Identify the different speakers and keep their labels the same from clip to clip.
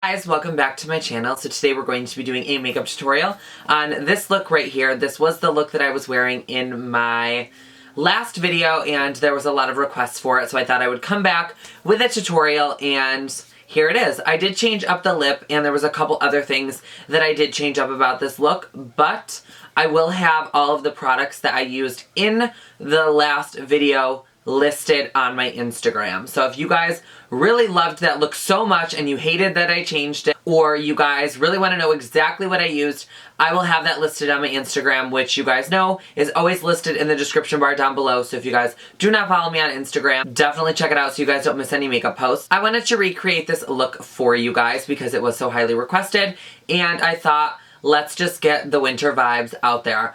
Speaker 1: Guys, welcome back to my channel. So today we're going to be doing a makeup tutorial on this look right here. This was the look that I was wearing in my last video and there was a lot of requests for it, so I thought I would come back with a tutorial and here it is. I did change up the lip and there was a couple other things that I did change up about this look, but I will have all of the products that I used in the last video listed on my Instagram. So if you guys really loved that look so much and you hated that I changed it, or you guys really want to know exactly what I used, I will have that listed on my Instagram, which you guys know is always listed in the description bar down below. So if you guys do not follow me on Instagram, definitely check it out so you guys don't miss any makeup posts. I wanted to recreate this look for you guys because it was so highly requested, and I thought, let's just get the winter vibes out there.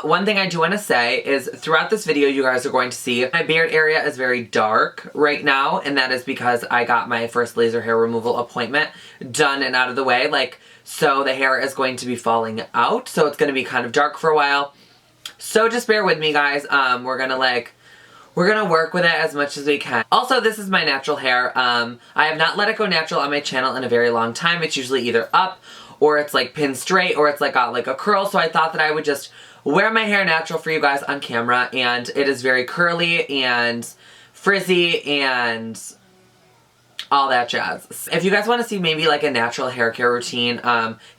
Speaker 1: One thing I do want to say is throughout this video you guys are going to see my beard area is very dark right now, and that is because I got my first laser hair removal appointment done and out of the way. So the hair is going to be falling out, so it's going to be kind of dark for a while. So just bear with me, guys. We're gonna work with it as much as we can. Also, this is my natural hair. I have not let it go natural on my channel in a very long time. It's usually either up or it's like pinned straight, or it's like got like a curl, so I thought that I would just wear my hair natural for you guys on camera, and it is very curly and frizzy and all that jazz. If you guys want to see maybe like a natural hair care routine,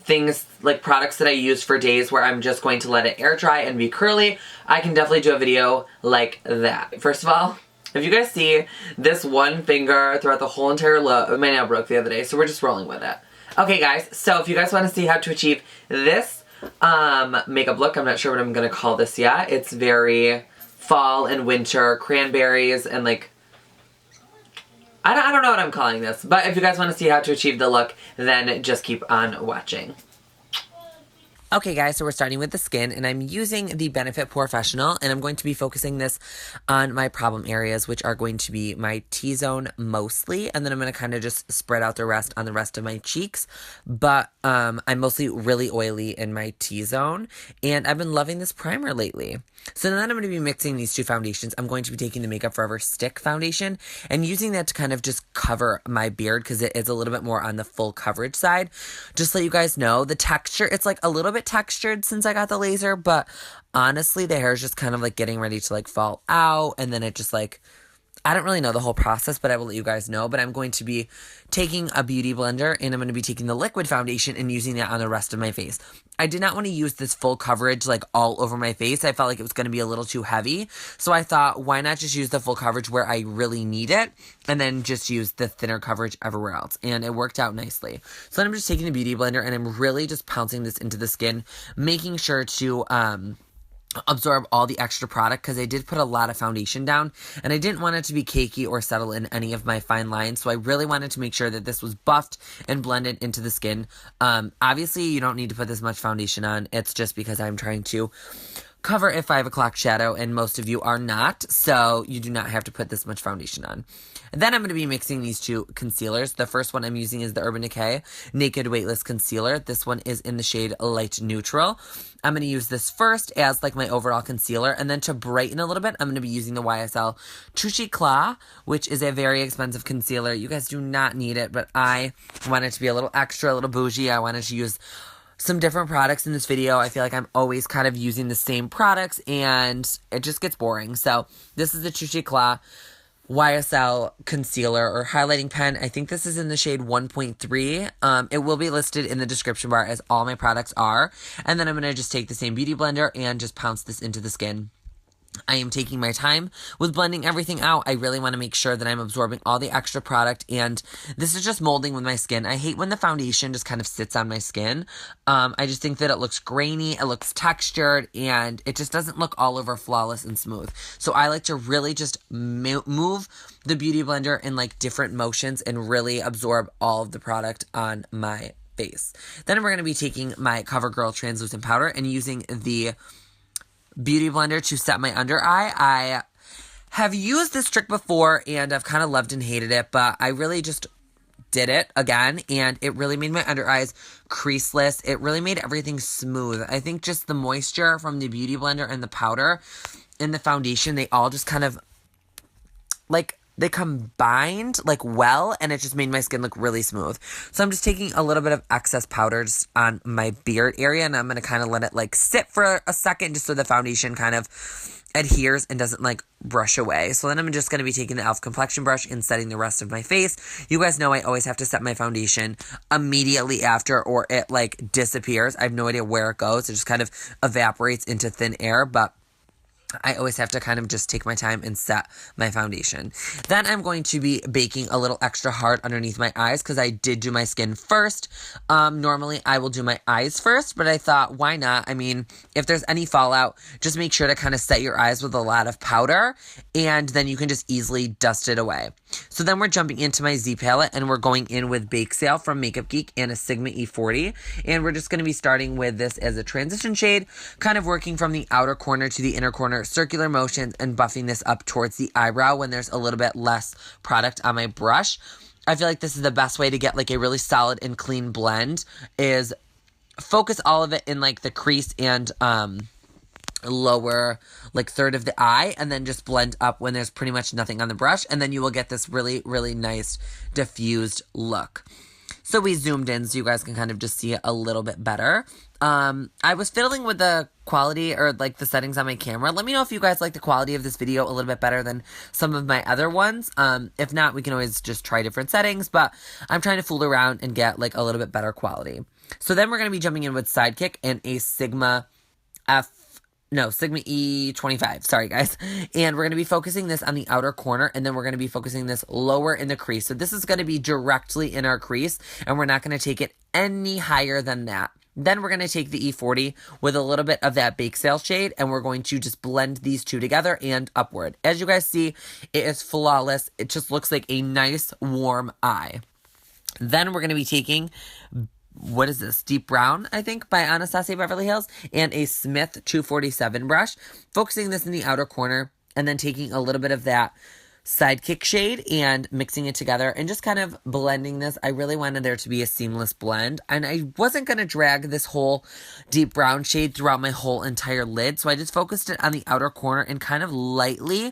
Speaker 1: things like products that I use for days where I'm just going to let it air dry and be curly, I can definitely do a video like that. First of all, if you guys see this one finger throughout the whole entire look, my nail broke the other day, so we're just rolling with it. Okay guys, so if you guys want to see how to achieve this makeup look, I'm not sure what I'm going to call this yet. It's very fall and winter, cranberries, and like, I don't know what I'm calling this. But if you guys want to see how to achieve the look, then just keep on watching. Okay guys, so we're starting with the skin, and I'm using the Benefit PoreFessional, and I'm going to be focusing this on my problem areas, which are going to be my T-zone mostly, and then I'm going to kind of just spread out the rest on the rest of my cheeks, but I'm mostly really oily in my T-zone, and I've been loving this primer lately. So then I'm going to be mixing these two foundations. I'm going to be taking the MakeupForever Stick Foundation and using that to kind of just cover my beard because it is a little bit more on the full coverage side. Just so you guys know, the texture, it's like a little bit textured since I got the laser, but honestly, the hair is just kind of like getting ready to like fall out, and then it just like, I don't really know the whole process, but I will let you guys know. But I'm going to be taking a beauty blender, and I'm going to be taking the liquid foundation and using that on the rest of my face. I did not want to use this full coverage like all over my face. I felt like it was going to be a little too heavy. So I thought, why not just use the full coverage where I really need it, and then just use the thinner coverage everywhere else. And it worked out nicely. So then I'm just taking the beauty blender, and I'm really just pouncing this into the skin, making sure to absorb all the extra product because I did put a lot of foundation down, and I didn't want it to be cakey or settle in any of my fine lines, so I really wanted to make sure that this was buffed and blended into the skin. Obviously you don't need to put this much foundation on. It's just because I'm trying to cover a 5 o'clock shadow, and most of you are not, so you do not have to put this much foundation on. And then I'm going to be mixing these two concealers. The first one I'm using is the Urban Decay Naked Weightless Concealer. This one is in the shade Light Neutral. I'm going to use this first as like my overall concealer, and then to brighten a little bit, I'm going to be using the YSL Touche Eclat, which is a very expensive concealer. You guys do not need it, but I wanted to be a little extra, a little bougie. I wanted to use some different products in this video. I feel like I'm always kind of using the same products, and it just gets boring. So this is the Touche Eclat YSL concealer or highlighting pen. I think this is in the shade 1.3. It will be listed in the description bar as all my products are. And then I'm going to just take the same beauty blender and just pounce this into the skin. I am taking my time with blending everything out. I really want to make sure that I'm absorbing all the extra product, and this is just molding with my skin. I hate when the foundation just kind of sits on my skin. I just think that it looks grainy, it looks textured, and it just doesn't look all over flawless and smooth. So I like to really just move the beauty blender in like different motions and really absorb all of the product on my face. Then we're going to be taking my CoverGirl translucent powder and using the beauty blender to set my under eye. I have used this trick before and I've kind of loved and hated it, but I really just did it again, and it really made my under eyes creaseless. It really made everything smooth. I think just the moisture from the beauty blender and the powder and the foundation, they all just kind of like they combined like well, and it just made my skin look really smooth. So I'm just taking a little bit of excess powder just on my beard area, and I'm going to kind of let it like sit for a second just so the foundation kind of adheres and doesn't like brush away. So then I'm just going to be taking the e.l.f. complexion brush and setting the rest of my face. You guys know I always have to set my foundation immediately after or it like disappears. I have no idea where it goes. It just kind of evaporates into thin air, but I always have to kind of just take my time and set my foundation. Then I'm going to be baking a little extra hard underneath my eyes because I did do my skin first. Normally I will do my eyes first, but I thought, why not? I mean, if there's any fallout, just make sure to kind of set your eyes with a lot of powder, and then you can just easily dust it away. So then we're jumping into my Z palette, and we're going in with Bake Sale from MakeupGeek and a Sigma E40. And we're just going to be starting with this as a transition shade, kind of working from the outer corner to the inner corner, circular motions, and buffing this up towards the eyebrow when there's a little bit less product on my brush. I feel like this is the best way to get like a really solid and clean blend, is focus all of it in like the crease and lower like third of the eye, and then just blend up when there's pretty much nothing on the brush, and then you will get this really, really nice diffused look. So we zoomed in so you guys can kind of just see it a little bit better. I was fiddling with the quality or like the settings on my camera. Let me know if you guys like the quality of this video a little bit better than some of my other ones. If not, we can always just try different settings, but I'm trying to fool around and get like a little bit better quality. So then we're going to be jumping in with Sidekick and a Sigma E25, sorry guys. And we're going to be focusing this on the outer corner, and then we're going to be focusing this lower in the crease. So this is going to be directly in our crease, and we're not going to take it any higher than that. Then we're going to take the E40 with a little bit of that Bake Sale shade, and we're going to just blend these two together and upward. As you guys see, it is flawless. It just looks like a nice warm eye. Then we're going to be taking, what is this? Deep Brown, I think, by Anastasia Beverly Hills, and a Smith 247 brush, focusing this in the outer corner, and then taking a little bit of that Sidekick shade and mixing it together and just kind of blending this. I really wanted there to be a seamless blend, and I wasn't going to drag this whole deep brown shade throughout my whole entire lid, so I just focused it on the outer corner and kind of lightly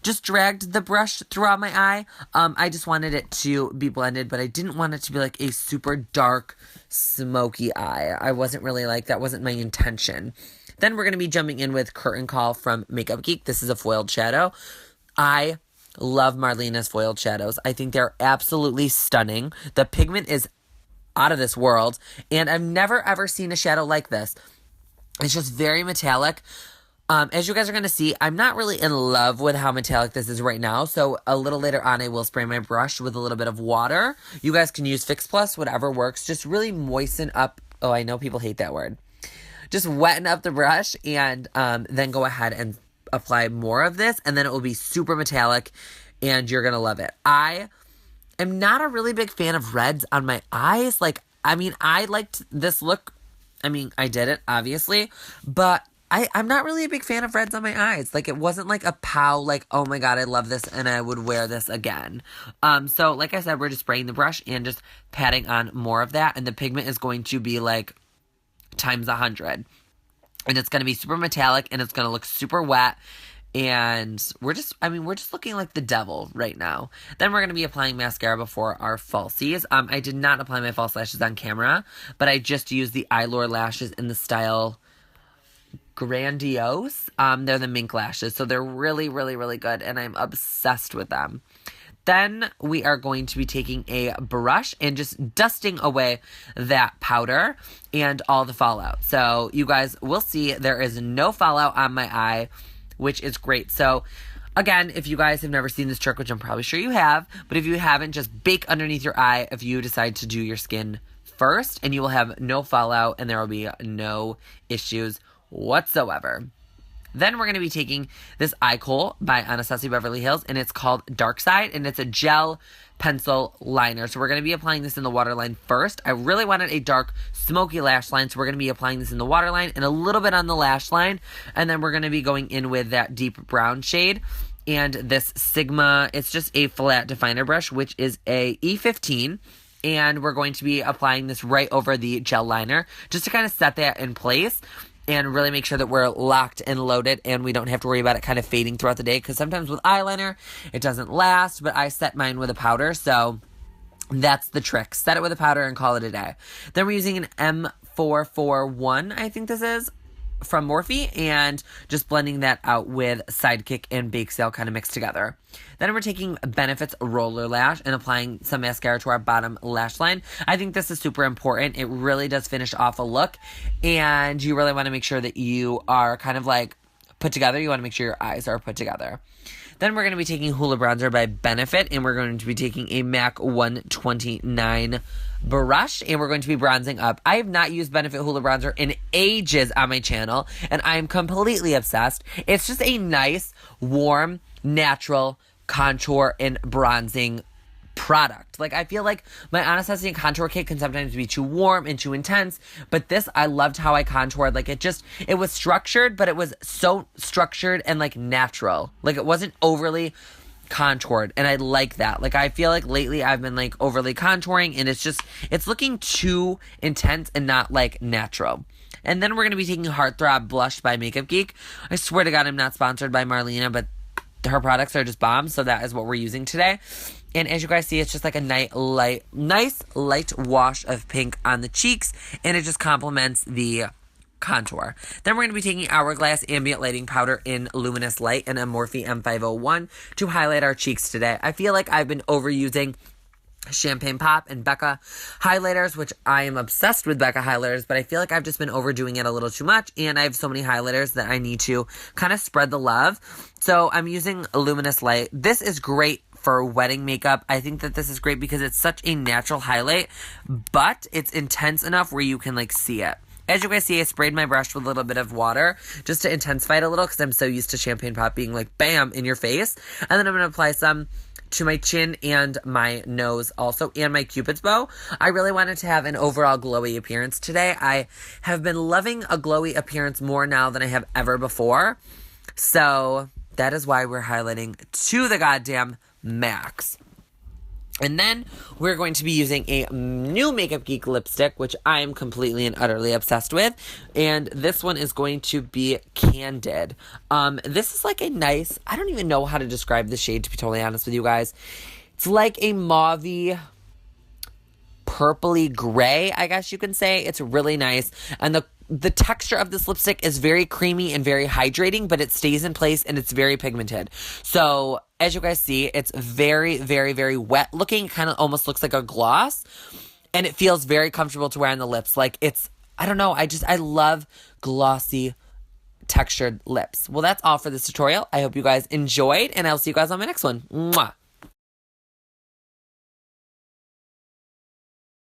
Speaker 1: just dragged the brush throughout my eye. I just wanted it to be blended, but I didn't want it to be like a super dark, smoky eye. I wasn't really like, that wasn't my intention. Then we're going to be jumping in with Curtain Call from MakeupGeek. This is a foiled shadow. I love Marlena's foiled shadows. I think they're absolutely stunning. The pigment is out of this world, and I've never ever seen a shadow like this. It's just very metallic. As you guys are going to see, I'm not really in love with how metallic this is right now, so a little later on I will spray my brush with a little bit of water. You guys can use Fix Plus, whatever works. Just really moisten up, oh, I know people hate that word. Just wetten up the brush, and then go ahead and apply more of this, and then it will be super metallic, and you're gonna love it. I am not a really big fan of reds on my eyes. Like, I mean, I liked this look. I mean, I did it, obviously, but I'm not really a big fan of reds on my eyes. Like, it wasn't like a pow, like, oh my god, I love this, and I would wear this again. So, like I said, we're just spraying the brush and just patting on more of that, and the pigment is going to be, like, times 100. And it's going to be super metallic, and it's going to look super wet, and we're just looking like the devil right now. Then we're going to be applying mascara before our falsies. I did not apply my false lashes on camera, but I just used the Eylure lashes in the style Grandiose. They're the mink lashes, so they're really, really, really good, and I'm obsessed with them. Then we are going to be taking a brush and just dusting away that powder and all the fallout. So you guys will see there is no fallout on my eye, which is great. So again, if you guys have never seen this trick, which I'm probably sure you have, but if you haven't, just bake underneath your eye if you decide to do your skin first, and you will have no fallout and there will be no issues whatsoever. Then we're going to be taking this eye kohl by Anastasia Beverly Hills, and it's called Dark Side, and it's a gel pencil liner. So we're going to be applying this in the waterline first. I really wanted a dark, smoky lash line, so we're going to be applying this in the waterline and a little bit on the lash line, and then we're going to be going in with that deep brown shade. And this Sigma, it's just a flat definer brush, which is a E15, and we're going to be applying this right over the gel liner just to kind of set that in place. and really make sure that we're locked and loaded and we don't have to worry about it kind of fading throughout the day, because sometimes with eyeliner, it doesn't last, but I set mine with a powder, so that's the trick. Set it with a powder and call it a day. Then we're using an M441, I think this is, from Morphe, and just blending that out with Sidekick and Bake Sale kind of mixed together. Then we're taking Benefit's Roller Lash and applying some mascara to our bottom lash line. I think this is super important. It really does finish off a look, and you really want to make sure that you are kind of like put together. You want to make sure your eyes are put together. Then we're going to be taking Hoola Bronzer by Benefit, and we're going to be taking a MAC 129 brush, and we're going to be bronzing up. I have not used Benefit Hoola Bronzer in ages on my channel, and I am completely obsessed. It's just a nice, warm, natural contour and bronzing product. Like, I feel like my Anastasia contour kit can sometimes be too warm and too intense, but this, I loved how I contoured. Like, it was structured, but it was so structured and like natural. Like, it wasn't overly contoured, and I like that. Like, I feel like lately I've been like overly contouring, and it's looking too intense and not like natural. And then we're going to be taking Heart Throb Blush by MakeupGeek. I swear to God, I'm not sponsored by Marlena, but her products are just bombs, so that is what we're using today. And as you guys see, it's just like a nice light wash of pink on the cheeks, and it just complements the contour. Then we're going to be taking Hourglass Ambient Lighting Powder in Luminous Light and a Morphe M501 to highlight our cheeks today. I feel like I've been overusing Champagne Pop and Becca highlighters, which I am obsessed with Becca highlighters, but I feel like I've just been overdoing it a little too much, and I have so many highlighters that I need to kind of spread the love. So I'm using Luminous Light. This is great for wedding makeup. I think that this is great because it's such a natural highlight, but it's intense enough where you can like see it. As you guys see, I sprayed my brush with a little bit of water just to intensify it a little, because I'm so used to Champagne Pop being like bam in your face. And then I'm going to apply some to my chin and my nose also, and my Cupid's bow. I really wanted to have an overall glowy appearance today. I have been loving a glowy appearance more now than I have ever before. So that is why we're highlighting to the goddamn max. And then we're going to be using a new Makeup Geek lipstick, which I am completely and utterly obsessed with. And this one is going to be Candid. This is like a nice, I don't even know how to describe the shade, to be totally honest with you guys. It's like a mauvey, purpley gray, I guess you can say. It's really nice. And the texture of this lipstick is very creamy and very hydrating, but it stays in place and it's very pigmented. So as you guys see, it's very, very, very wet looking. It kind of almost looks like a gloss, and it feels very comfortable to wear on the lips. Like, it's, I don't know, I love glossy textured lips. Well, that's all for this tutorial. I hope you guys enjoyed, and I'll see you guys on my next one. Mwah.